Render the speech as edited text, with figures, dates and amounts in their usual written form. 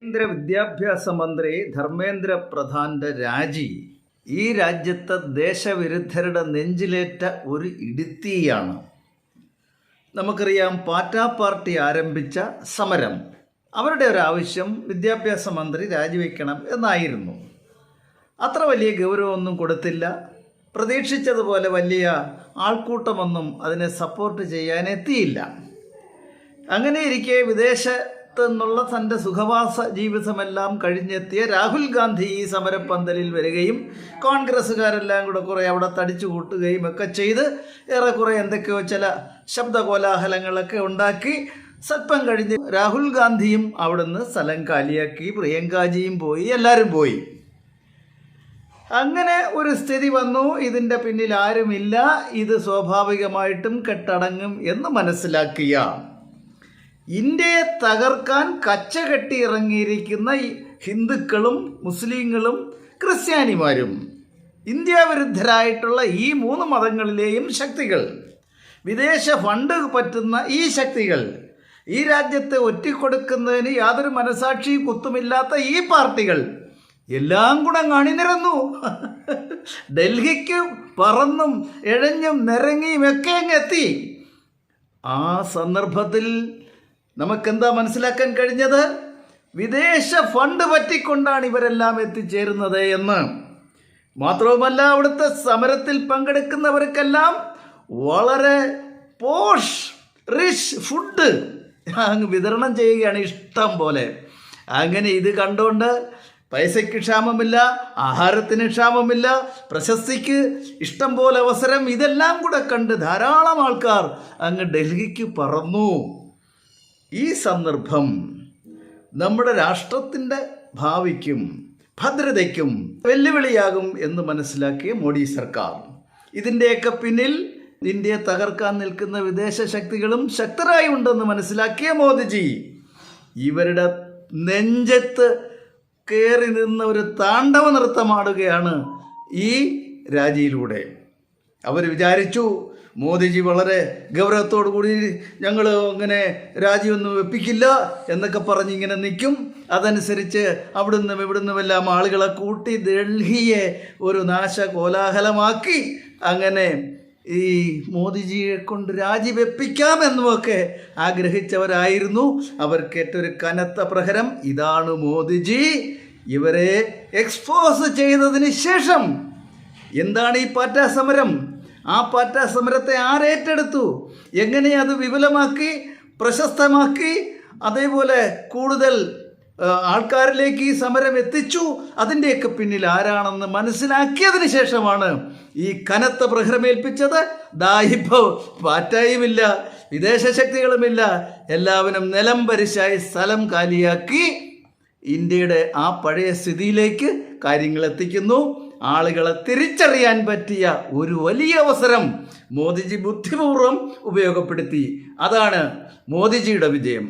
കേന്ദ്ര വിദ്യാഭ്യാസ മന്ത്രി ധർമ്മേന്ദ്ര പ്രധാന്റെ രാജി ഈ രാജ്യത്തെ ദേശവിരുദ്ധരുടെ നെഞ്ചിലേറ്റ ഒരു ഇടിത്തീയാണ്. നമുക്കറിയാം, പാറ്റാ പാർട്ടി ആരംഭിച്ച സമരം, അവരുടെ ഒരു ആവശ്യം വിദ്യാഭ്യാസ മന്ത്രി രാജിവെക്കണം എന്നായിരുന്നു. അത്ര വലിയ ഗൗരവമൊന്നും കൊടുത്തില്ല. പ്രതീക്ഷിച്ചതുപോലെ വലിയ ആൾക്കൂട്ടമൊന്നും അതിനെ സപ്പോർട്ട് ചെയ്യാനെത്തിയില്ല. അങ്ങനെയിരിക്കെ വിദേശത്തുനിന്നുള്ള തൻ്റെ സുഖവാസ ജീവിതമെല്ലാം കഴിഞ്ഞെത്തിയ രാഹുൽ ഗാന്ധി ഈ സമരപ്പന്തലിൽ വരികയും കോൺഗ്രസ്സുകാരെല്ലാം കൂടെ കുറേ അവിടെ തടിച്ചു കൂട്ടുകയും ഒക്കെ ചെയ്ത് ഏറെക്കുറെ എന്തൊക്കെയോ ചില ശബ്ദകോലാഹലങ്ങളൊക്കെ ഉണ്ടാക്കി സ്വല്പം കഴിഞ്ഞ് രാഹുൽ ഗാന്ധിയും അവിടുന്ന് സ്ഥലം കാലിയാക്കി, പ്രിയങ്കാജിയും പോയി, എല്ലാവരും പോയി. അങ്ങനെ ഒരു സ്ഥിതി വന്നു. ഇതിൻ്റെ പിന്നിൽ ആരുമില്ല, ഇത് സ്വാഭാവികമായിട്ടും കെട്ടടങ്ങും എന്ന് മനസ്സിലാക്കിയ ഇന്ത്യയെ തകർക്കാൻ കച്ചകെട്ടി ഇറങ്ങിയിരിക്കുന്ന ഹിന്ദുക്കളും മുസ്ലിങ്ങളും ക്രിസ്ത്യാനിമാരും ഇന്ത്യ വിരുദ്ധരായിട്ടുള്ള ഈ മൂന്ന് മതങ്ങളിലെയും ശക്തികൾ, വിദേശ ഫണ്ട് പറ്റുന്ന ഈ ശക്തികൾ, ഈ രാജ്യത്തെ ഒറ്റിക്കൊടുക്കുന്നതിന് യാതൊരു മനസാക്ഷി കുത്തുമില്ലാത്ത ഈ പാർട്ടികൾ എല്ലാം കൂടെ അണിനിരന്നു. ഡൽഹിക്ക് പറന്നും ഇഴഞ്ഞും നിരങ്ങിയും ഒക്കെ അങ്ങ് എത്തി. ആ സന്ദർഭത്തിൽ നമുക്കെന്താ മനസ്സിലാക്കാൻ കഴിഞ്ഞത്? വിദേശ ഫണ്ട് പറ്റിക്കൊണ്ടാണ് ഇവരെല്ലാം എത്തിച്ചേരുന്നത് എന്ന്. മാത്രവുമല്ല, അവിടുത്തെ സമരത്തിൽ പങ്കെടുക്കുന്നവർക്കെല്ലാം വളരെ പോഷ് റിച്ച് ഫുഡ് അങ്ങ് വിതരണം ചെയ്യുകയാണ് ഇഷ്ടം പോലെ. അങ്ങനെ ഇത് കണ്ടുകൊണ്ട് പൈസയ്ക്ക് ക്ഷാമമില്ല, ആഹാരത്തിന് ക്ഷാമമില്ല, പ്രശസ്തിക്ക് ഇഷ്ടം പോലെ അവസരം, ഇതെല്ലാം കൂടെ കണ്ട് ധാരാളം ആൾക്കാർ അങ്ങ് ഡൽഹിക്ക് പറന്നു. ഈ സന്ദർഭം നമ്മുടെ രാഷ്ട്രത്തിൻ്റെ ഭാവിക്കും ഭദ്രതയ്ക്കും വെല്ലുവിളിയാകും എന്ന് മനസ്സിലാക്കിയ മോഡി സർക്കാർ, ഇതിൻ്റെയൊക്കെ പിന്നിൽ ഇന്ത്യയെ തകർക്കാൻ നിൽക്കുന്ന വിദേശ ശക്തികളും ശക്തരായി ഉണ്ടെന്ന് മനസ്സിലാക്കിയ മോദിജി ഇവരുടെ നെഞ്ചത്ത് കയറി നിന്ന് ഒരു താണ്ഡവ നൃത്തമാടുകയാണ് ഈ രാജിയിലൂടെ. അവർ വിചാരിച്ചു മോദിജി വളരെ ഗൗരവത്തോടു കൂടി ഞങ്ങൾ അങ്ങനെ രാജിയൊന്നും വെപ്പിക്കില്ല എന്നൊക്കെ പറഞ്ഞ് ഇങ്ങനെ നിൽക്കും. അതനുസരിച്ച് അവിടുന്നും ഇവിടുന്നുമെല്ലാം ആളുകളെ കൂട്ടി ഡൽഹിയെ ഒരു നാശകോലാഹലമാക്കി അങ്ങനെ ഈ മോദിജിയെ കൊണ്ട് രാജിവെപ്പിക്കാമെന്നുമൊക്കെ ആഗ്രഹിച്ചവരായിരുന്നു. അവർക്കേറ്റൊരു കനത്ത പ്രഹരം ഇതാണ് മോദിജി. ഇവരെ എക്സ്പോസ് ചെയ്തതിന് ശേഷം എന്താണ് ഈ പാറ്റാ സമരം? ആ പാറ്റാ സമരത്തെ ആരേറ്റെടുത്തു? എങ്ങനെ അത് വിപുലമാക്കി, പ്രശസ്തമാക്കി, അതേപോലെ കൂടുതൽ ആൾക്കാരിലേക്ക് ഈ സമരം എത്തിച്ചു? അതിൻ്റെയൊക്കെ പിന്നിൽ ആരാണെന്ന് മനസ്സിലാക്കിയതിന് ശേഷമാണ് ഈ കനത്ത പ്രഹരമേൽപ്പിച്ചത്. ഇപ്പോൾ പാറ്റായുമില്ല, വിദേശ ശക്തികളുമില്ല, എല്ലാവരും നിലം പരിശായി സ്ഥലം കാലിയാക്കി ഇന്ത്യയുടെ ആ പഴയ സ്ഥിതിയിലേക്ക് കാര്യങ്ങൾ എത്തിക്കുന്നു. ആളുകളെ തിരിച്ചറിയാൻ പറ്റിയ ഒരു വലിയ അവസരം മോദിജി ബുദ്ധിപൂർവ്വം ഉപയോഗപ്പെടുത്തി. അതാണ് മോദിജിയുടെ വിജയം.